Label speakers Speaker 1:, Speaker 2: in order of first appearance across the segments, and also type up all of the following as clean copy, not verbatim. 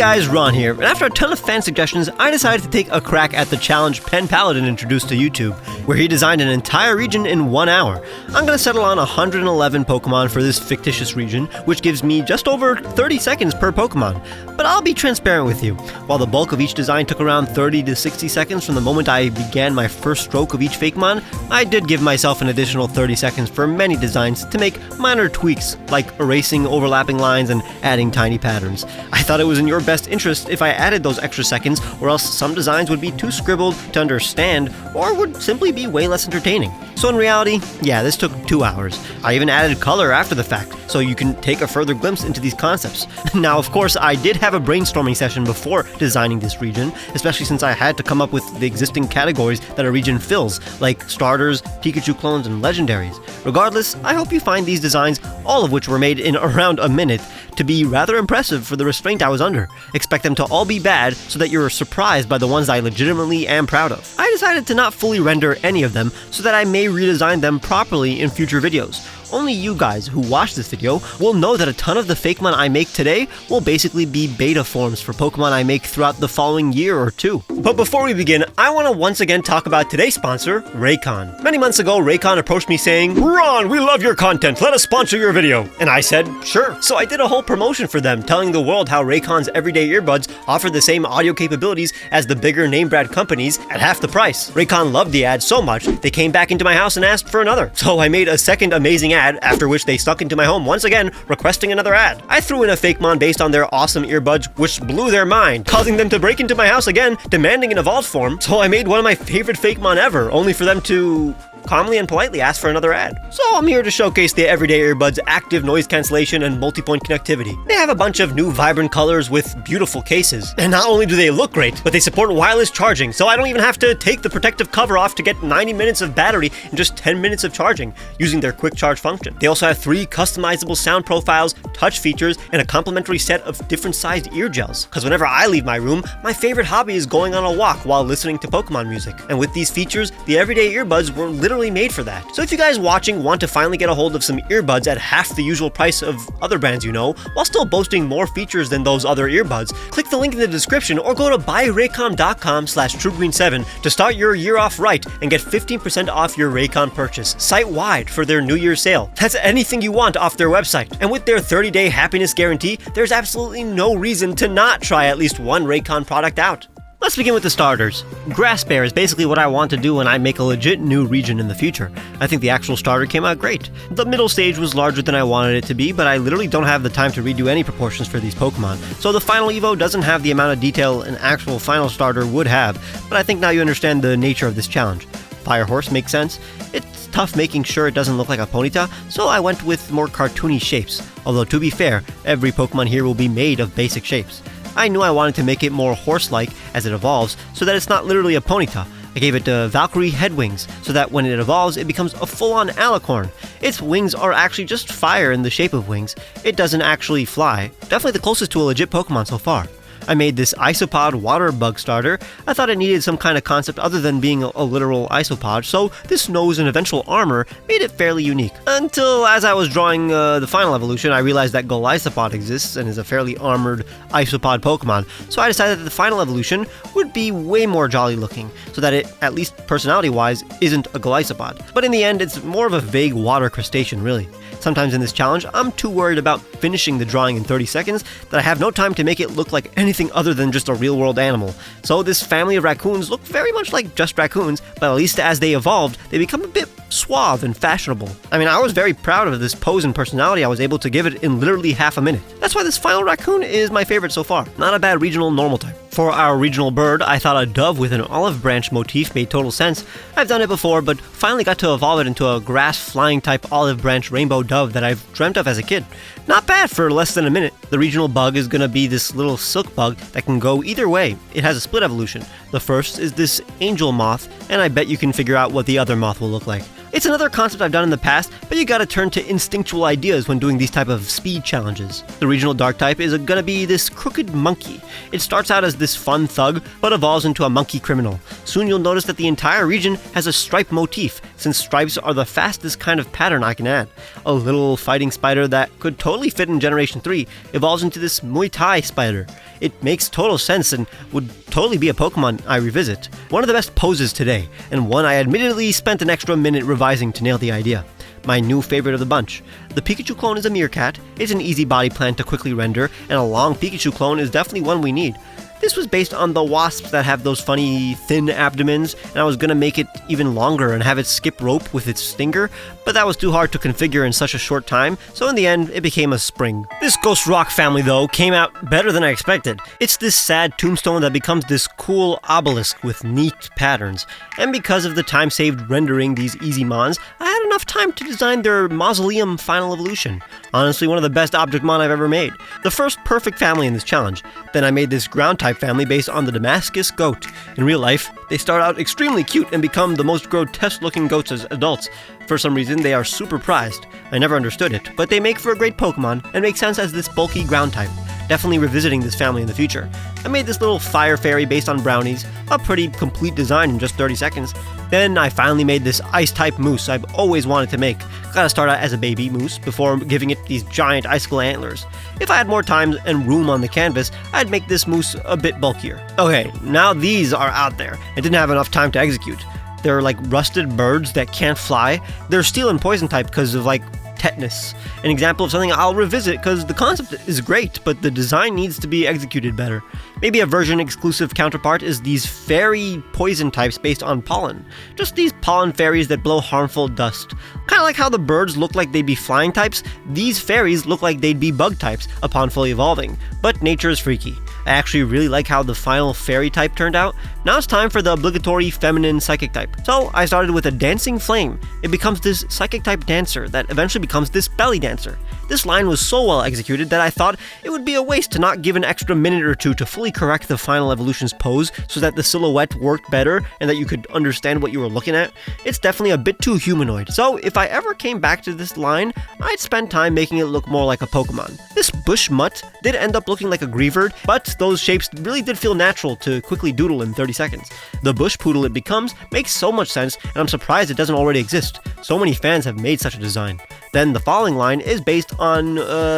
Speaker 1: guys, Ron here, and after a ton of fan suggestions, I decided to take a crack at the challenge Pen Paladin introduced to YouTube, where he designed an entire region in 1 hour. I'm gonna settle on 111 Pokemon for this fictitious region, which gives me just over 30 seconds per Pokemon. But I'll be transparent with you. While the bulk of each design took around 30 to 60 seconds from the moment I began my first stroke of each Fakemon, I did give myself an additional 30 seconds for many designs to make minor tweaks, like erasing overlapping lines and adding tiny patterns. I thought it was in your best interest if I added those extra seconds, or else some designs would be too scribbled to understand, or would simply be way less entertaining. So in reality, yeah, this took 2 hours. I even added color after the fact, so you can take a further glimpse into these concepts. Now, of course, I did have a brainstorming session before designing this region, especially since I had to come up with the existing categories that a region fills, like starters, Pikachu clones, and legendaries. Regardless, I hope you find these designs, all of which were made in around a minute, to be rather impressive for the restraint I was under. Expect them to all be bad so that you're surprised by the ones I legitimately am proud of. I decided to not fully render any of them so that I may redesign them properly in future videos. Only you guys who watch this video will know that a ton of the Fakemon I make today will basically be beta forms for Pokemon I make throughout the following year or two. But before we begin, I want to once again talk about today's sponsor, Raycon. Many months ago, Raycon approached me saying, "Ron, we love your content, let us sponsor your video." And I said, sure. So I did a whole promotion for them, telling the world how Raycon's everyday earbuds offer the same audio capabilities as the bigger name brand companies at half the price. Raycon loved the ad so much, they came back into my house and asked for another. So I made a second amazing ad, after which they stuck into my home once again, requesting another ad. I threw in a Fakemon based on their awesome earbuds, which blew their mind, causing them to break into my house again, demanding an evolved form. So I made one of my favorite Fakemon ever, only for them to calmly and politely ask for another ad. So I'm here to showcase the everyday earbuds' active noise cancellation and multi-point connectivity. They have a bunch of new vibrant colors with beautiful cases. And not only do they look great, but they support wireless charging, so I don't even have to take the protective cover off to get 90 minutes of battery in just 10 minutes of charging, using their quick charge function. They also have 3 customizable sound profiles, touch features, and a complimentary set of different sized ear gels. Because whenever I leave my room, my favorite hobby is going on a walk while listening to Pokemon music. And with these features, the everyday earbuds were literally made for that. So if you guys watching want to finally get a hold of some earbuds at half the usual price of other brands you know, while still boasting more features than those other earbuds, click the link in the description or go to buyraycon.com/truegreen7 to start your year off right and get 15% off your Raycon purchase site-wide for their New Year's sale. That's anything you want off their website. And with their 30-day happiness guarantee, there's absolutely no reason to not try at least one Raycon product out. Let's begin with the starters. Grass Bear is basically what I want to do when I make a legit new region in the future. I think the actual starter came out great. The middle stage was larger than I wanted it to be, but I literally don't have the time to redo any proportions for these Pokemon, so the final Evo doesn't have the amount of detail an actual final starter would have, but I think now you understand the nature of this challenge. Fire Horse makes sense. It's tough making sure it doesn't look like a Ponyta, so I went with more cartoony shapes, although to be fair, every Pokemon here will be made of basic shapes. I knew I wanted to make it more horse-like as it evolves, so that it's not literally a Ponyta. I gave it Valkyrie head wings, so that when it evolves, it becomes a full-on alicorn. Its wings are actually just fire in the shape of wings. It doesn't actually fly. Definitely the closest to a legit Pokemon so far. I made this isopod water bug starter. I thought it needed some kind of concept other than being a literal isopod, so this nose and eventual armor made it fairly unique. Until, as I was drawing the final evolution, I realized that Golisopod exists and is a fairly armored isopod Pokemon, so I decided that the final evolution would be way more jolly looking, so that it, at least personality-wise, isn't a Golisopod. But in the end, it's more of a vague water crustacean, really. Sometimes in this challenge, I'm too worried about finishing the drawing in 30 seconds that I have no time to make it look like anything other than just a real-world animal. So this family of raccoons look very much like just raccoons, but at least as they evolved, they become a bit suave and fashionable. I mean, I was very proud of this pose and personality I was able to give it in literally half a minute. That's why this final raccoon is my favorite so far. Not a bad regional normal type. For our regional bird, I thought a dove with an olive branch motif made total sense. I've done it before, but finally got to evolve it into a grass flying type olive branch rainbow dove that I've dreamt of as a kid. Not bad for less than a minute. The regional bug is gonna be this little silk bug that can go either way. It has a split evolution. The first is this angel moth, and I bet you can figure out what the other moth will look like. It's another concept I've done in the past, but you gotta turn to instinctual ideas when doing these type of speed challenges. The regional dark type is gonna be this crooked monkey. It starts out as this fun thug, but evolves into a monkey criminal. Soon you'll notice that the entire region has a stripe motif, since stripes are the fastest kind of pattern I can add. A little fighting spider that could totally fit in Generation 3 evolves into this Muay Thai spider. It makes total sense and would totally be a Pokemon I revisit. One of the best poses today, and one I admittedly spent an extra minute revising to nail the idea. My new favorite of the bunch. The Pikachu clone is a meerkat, it's an easy body plan to quickly render, and a long Pikachu clone is definitely one we need. This was based on the wasps that have those funny, thin abdomens, and I was gonna make it even longer and have it skip rope with its stinger, but that was too hard to configure in such a short time, so in the end, it became a spring. This Ghost Rock family, though, came out better than I expected. It's this sad tombstone that becomes this cool obelisk with neat patterns, and because of the time saved rendering these easy mons, I had enough time to design their mausoleum final evolution. Honestly, one of the best object mon I've ever made. The first perfect family in this challenge. Then I made this ground type family based on the Damascus goat. In real life, they start out extremely cute and become the most grotesque looking goats as adults. For some reason, they are super prized. I never understood it, but they make for a great Pokemon and make sense as this bulky ground type. Definitely revisiting this family in the future. I made this little fire fairy based on brownies, a pretty complete design in just 30 seconds. Then I finally made this ice type moose I've always wanted to make. Gotta start out as a baby moose before giving it these giant icicle antlers. If I had more time and room on the canvas, I'd make this moose a bit bulkier. Okay, now these are out there. I didn't have enough time to execute. They're like rusted birds that can't fly. They're steel and poison type because of like tetanus. An example of something I'll revisit because the concept is great, but the design needs to be executed better. Maybe a version exclusive counterpart is these fairy poison types based on pollen. Just these pollen fairies that blow harmful dust. Kinda like how the birds look like they'd be flying types, these fairies look like they'd be bug types upon fully evolving. But nature is freaky. I actually really like how the final fairy type turned out. Now it's time for the obligatory feminine psychic type. So I started with a dancing flame. It becomes this psychic type dancer that eventually becomes this belly dancer. This line was so well executed that I thought it would be a waste to not give an extra minute or two to fully correct the final evolution's pose so that the silhouette worked better and that you could understand what you were looking at. It's definitely a bit too humanoid, so if I ever came back to this line, I'd spend time making it look more like a Pokemon. This bush mutt did end up looking like a Greavard, but those shapes really did feel natural to quickly doodle in 30 seconds. The bush poodle it becomes makes so much sense, and I'm surprised it doesn't already exist. So many fans have made such a design. Then the following line is based on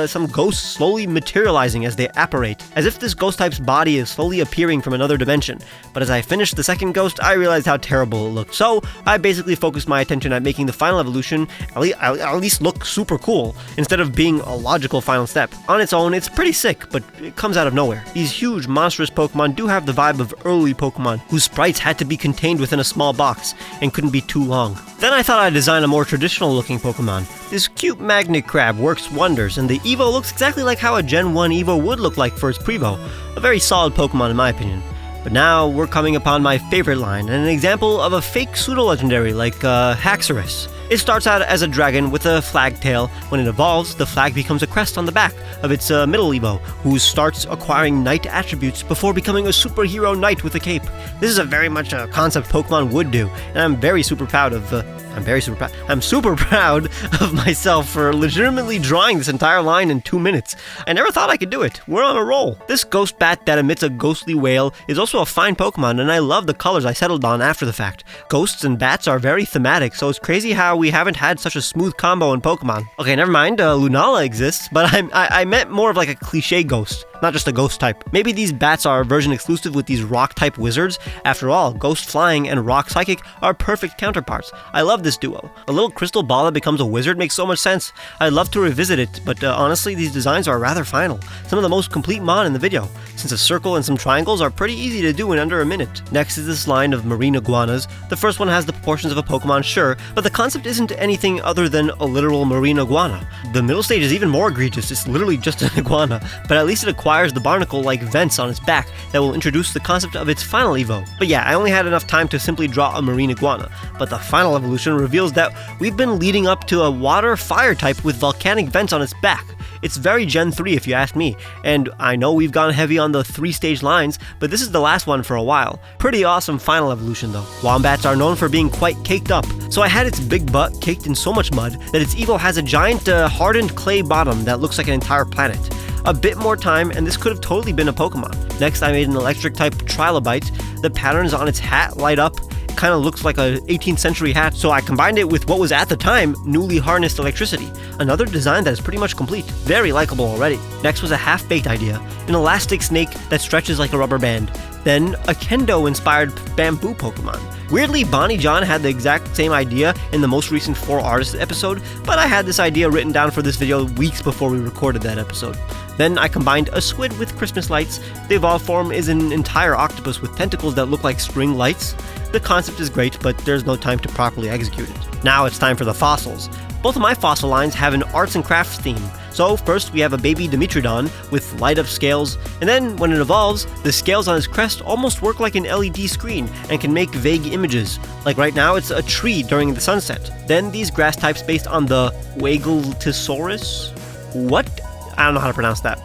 Speaker 1: some ghosts slowly materializing as they apparate, as if this ghost type's body is slowly appearing from another dimension. But as I finished the second ghost, I realized how terrible it looked, so I basically focused my attention at making the final evolution at least look super cool, instead of being a logical final step. On its own, it's pretty sick, but it comes out of nowhere. These huge monstrous Pokemon do have the vibe of early Pokemon, whose sprites had to be contained within a small box, and couldn't be too long. Then I thought I'd design a more traditional looking Pokemon. This cute magnet crab works wonders, and the Evo looks exactly like how a Gen 1 Evo would look like for its Prevo. A very solid Pokemon in my opinion. But now we're coming upon my favorite line, and an example of a fake pseudo-legendary like Haxorus. It starts out as a dragon with a flag tail. When it evolves, the flag becomes a crest on the back of its middle Evo, who starts acquiring knight attributes before becoming a superhero knight with a cape. This is a very much a concept Pokemon would do, and I'm super proud of myself for legitimately drawing this entire line in 2 minutes. I never thought I could do it. We're on a roll. This ghost bat that emits a ghostly wail is also a fine Pokemon, and I love the colors I settled on after the fact. Ghosts and bats are very thematic, so it's crazy how we haven't had such a smooth combo in Pokemon. Okay, never mind, Lunala exists, but I meant more of like a cliche ghost, not just a ghost type. Maybe these bats are version exclusive with these rock type wizards. After all, ghost flying and rock psychic are perfect counterparts. I love this duo. A little crystal ball that becomes a wizard makes so much sense. I'd love to revisit it, but honestly, these designs are rather final. Some of the most complete mon in the video, since a circle and some triangles are pretty easy to do in under a minute. Next is this line of marine iguanas. The first one has the proportions of a Pokemon, sure, but the concept isn't anything other than a literal marine iguana. The middle stage is even more egregious. It's literally just an iguana, but at least it acquires the barnacle-like vents on its back that will introduce the concept of its final evo. But yeah, I only had enough time to simply draw a marine iguana, but the final evolution reveals that we've been leading up to a water-fire type with volcanic vents on its back. It's very Gen 3 if you ask me, and I know we've gone heavy on the 3-stage lines, but this is the last one for a while. Pretty awesome final evolution though. Wombats are known for being quite caked up, so I had its big butt caked in so much mud that its evo has a giant hardened clay bottom that looks like an entire planet. A bit more time and this could have totally been a Pokemon. Next I made an electric type Trilobite. The patterns on its hat light up. It kind of looks like a 18th century hat, so I combined it with what was at the time newly harnessed electricity. Another design that is pretty much complete. Very likable already. Next was a half-baked idea. An elastic snake that stretches like a rubber band. Then a kendo-inspired bamboo Pokemon. Weirdly, Bonnie John had the exact same idea in the most recent 4 Artists episode, but I had this idea written down for this video weeks before we recorded that episode. Then I combined a squid with Christmas lights. The evolved form is an entire octopus with tentacles that look like string lights. The concept is great, but there's no time to properly execute it. Now it's time for the fossils. Both of my fossil lines have an arts and crafts theme. So first we have a baby Dimetrodon with light up scales, and then when it evolves, the scales on its crest almost work like an LED screen and can make vague images. Like right now it's a tree during the sunset. Then these grass types based on the Wageltosaurus? What? I don't know how to pronounce that.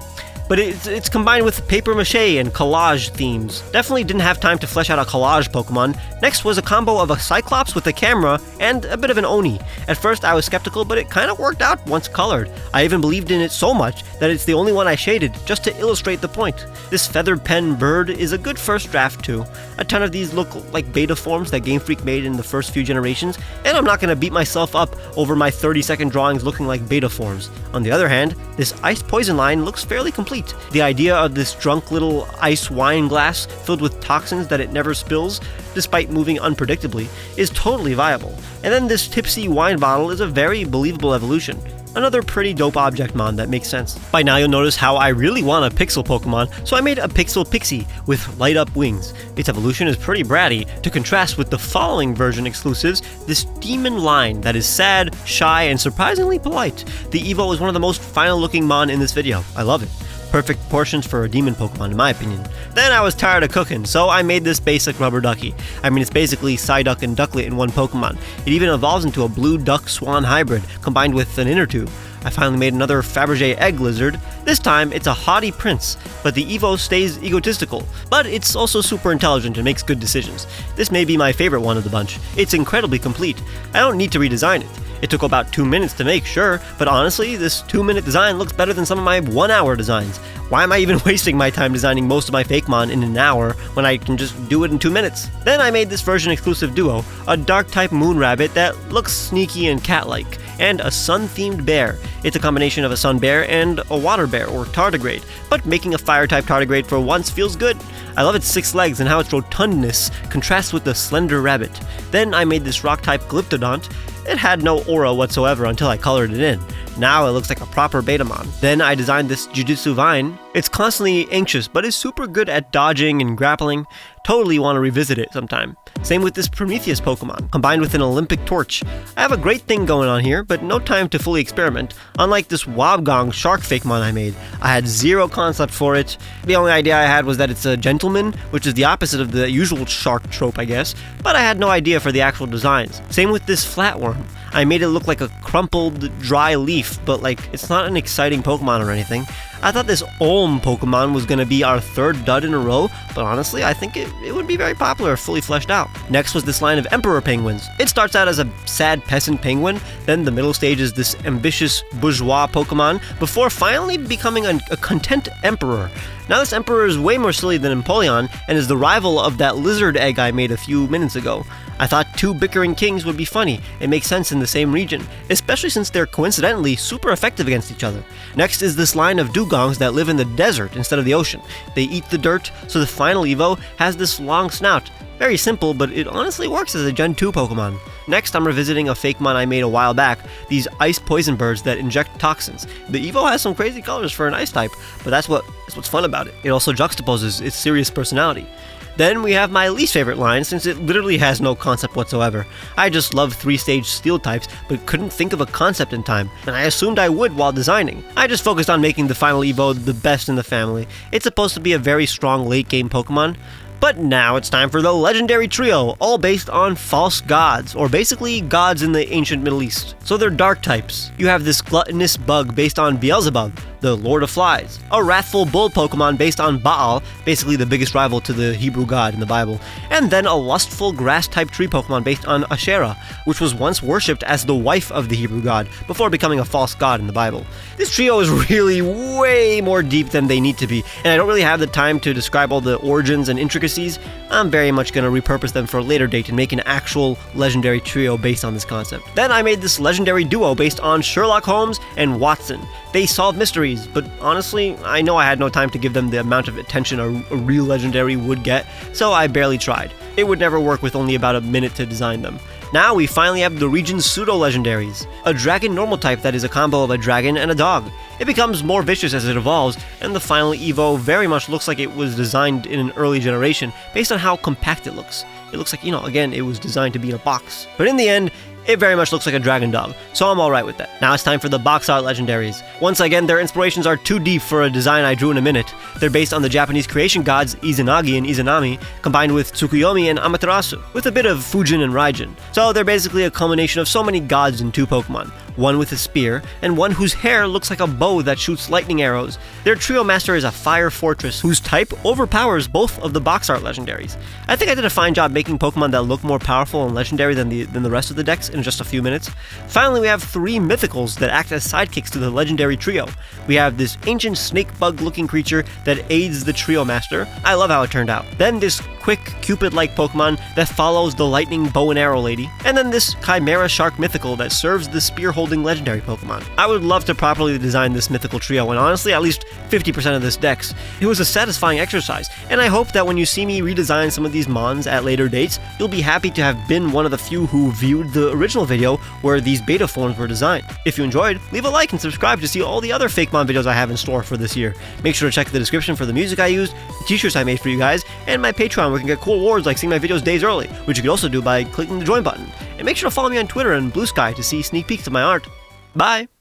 Speaker 1: But it's combined with paper mache and collage themes. Definitely didn't have time to flesh out a collage Pokemon. Next was a combo of a Cyclops with a camera and a bit of an Oni. At first I was skeptical, but it kind of worked out once colored. I even believed in it so much that it's the only one I shaded, just to illustrate the point. This feathered pen bird is a good first draft too. A ton of these look like beta forms that Game Freak made in the first few generations, and I'm not going to beat myself up over my 30-second drawings looking like beta forms. On the other hand, this ice poison line looks fairly complete. The idea of this drunk little ice wine glass filled with toxins that it never spills, despite moving unpredictably, is totally viable. And then this tipsy wine bottle is a very believable evolution. Another pretty dope object mon that makes sense. By now you'll notice how I really want a Pixel Pokemon, so I made a Pixel Pixie with light up wings. Its evolution is pretty bratty, to contrast with the following version exclusives, this demon line that is sad, shy, and surprisingly polite. The Evo is one of the most final looking mon in this video. I love it. Perfect proportions for a demon Pokemon in my opinion. Then I was tired of cooking, so I made this basic rubber ducky. I mean, it's basically Psyduck and Ducklet in one Pokemon. It even evolves into a blue duck swan hybrid, combined with an inner tube. I finally made another Fabergé egg lizard. This time, it's a haughty prince, but the Evo stays egotistical. But it's also super intelligent and makes good decisions. This may be my favorite one of the bunch. It's incredibly complete. I don't need to redesign it. It took about 2 minutes to make, sure, but honestly, this 2-minute design looks better than some of my 1-hour designs. Why am I even wasting my time designing most of my Fakemon in an hour when I can just do it in 2 minutes? Then I made this version exclusive duo, a dark type moon rabbit that looks sneaky and cat-like, and a sun-themed bear. It's a combination of a sun bear and a water bear, or tardigrade, but making a fire-type tardigrade for once feels good. I love its 6 legs and how its rotundness contrasts with the slender rabbit. Then I made this rock-type Glyptodont. It had no aura whatsoever until I colored it in. Now it looks like a proper Betamon. Then I designed this Jujutsu Vine. It's constantly anxious, but is super good at dodging and grappling. Totally want to revisit it sometime. Same with this Prometheus Pokemon, combined with an Olympic torch. I have a great thing going on here, but no time to fully experiment. Unlike this Wobgong shark Fakemon I made, I had zero concept for it. The only idea I had was that it's a gentleman, which is the opposite of the usual shark trope, I guess, but I had no idea for the actual designs. Same with this Flatworm. I made it look like a crumpled, dry leaf, but it's not an exciting Pokemon or anything. I thought this Olm Pokemon was going to be our 3rd dud in a row, but honestly, I think it would be very popular if fully fleshed out. Next was this line of Emperor Penguins. It starts out as a sad peasant penguin, then the middle stage is this ambitious bourgeois Pokemon, before finally becoming a content Emperor. Now this Emperor is way more silly than Empoleon, and is the rival of that lizard egg I made a few minutes ago. I thought 2 bickering kings would be funny. It makes sense in the same region, especially since they're coincidentally super effective against each other. Next is this line of dugongs that live in the desert instead of the ocean. They eat the dirt, so the final Evo has this long snout. Very simple, but it honestly works as a Gen 2 Pokemon. Next, I'm revisiting a Fakemon I made a while back, these ice poison birds that inject toxins. The Evo has some crazy colors for an ice type, but that's what's fun about it. It also juxtaposes its serious personality. Then we have my least favorite line, since it literally has no concept whatsoever. I just love 3-stage steel types, but couldn't think of a concept in time, and I assumed I would while designing. I just focused on making the final Evo the best in the family. It's supposed to be a very strong late game Pokemon, But now it's time for the legendary trio, all based on false gods, or basically gods in the ancient Middle East. So they're dark types. You have this gluttonous bug based on Beelzebub, the Lord of Flies, a wrathful bull Pokemon based on Baal, basically the biggest rival to the Hebrew god in the Bible, and then a lustful grass-type tree Pokemon based on Asherah, which was once worshipped as the wife of the Hebrew god, before becoming a false god in the Bible. This trio is really way more deep than they need to be, and I don't really have the time to describe all the origins and intricacies. I'm very much going to repurpose them for a later date and make an actual legendary trio based on this concept. Then I made this legendary duo based on Sherlock Holmes and Watson. They solve mysteries, but honestly, I know I had no time to give them the amount of attention a real legendary would get, so I barely tried. It would never work with only about a minute to design them. Now we finally have the region's pseudo-legendaries, a dragon normal type that is a combo of a dragon and a dog. It becomes more vicious as it evolves, and the final Evo very much looks like it was designed in an early generation based on how compact it looks. It looks like, again, it was designed to be in a box. But in the end, it very much looks like a dragon dog, so I'm alright with that. Now it's time for the box art legendaries. Once again, their inspirations are too deep for a design I drew in a minute. They're based on the Japanese creation gods Izanagi and Izanami, combined with Tsukuyomi and Amaterasu, with a bit of Fujin and Raijin. So they're basically a culmination of so many gods in two Pokemon. One with a spear, and one whose hair looks like a bow that shoots lightning arrows. Their trio master is a fire fortress, whose type overpowers both of the box art legendaries. I think I did a fine job making Pokemon that look more powerful and legendary than the rest of the decks in just a few minutes. Finally, we have three mythicals that act as sidekicks to the legendary trio. We have this ancient snake bug looking creature that aids the trio master. I love how it turned out. Then this quick Cupid-like Pokemon that follows the lightning bow and arrow lady. And then this Chimera Shark mythical that serves the spear-holding legendary Pokemon. I would love to properly design this mythical trio, and honestly, at least 50% of this decks. It was a satisfying exercise, and I hope that when you see me redesign some of these mons at later dates, you'll be happy to have been one of the few who viewed the original video where these beta forms were designed. If you enjoyed, leave a like and subscribe to see all the other Fakemon videos I have in store for this year. Make sure to check the description for the music I used, the t-shirts I made for you guys, and my Patreon where you can get cool rewards like seeing my videos days early, which you can also do by clicking the join button. And make sure to follow me on Twitter and Blue Sky to see sneak peeks of my art. Bye!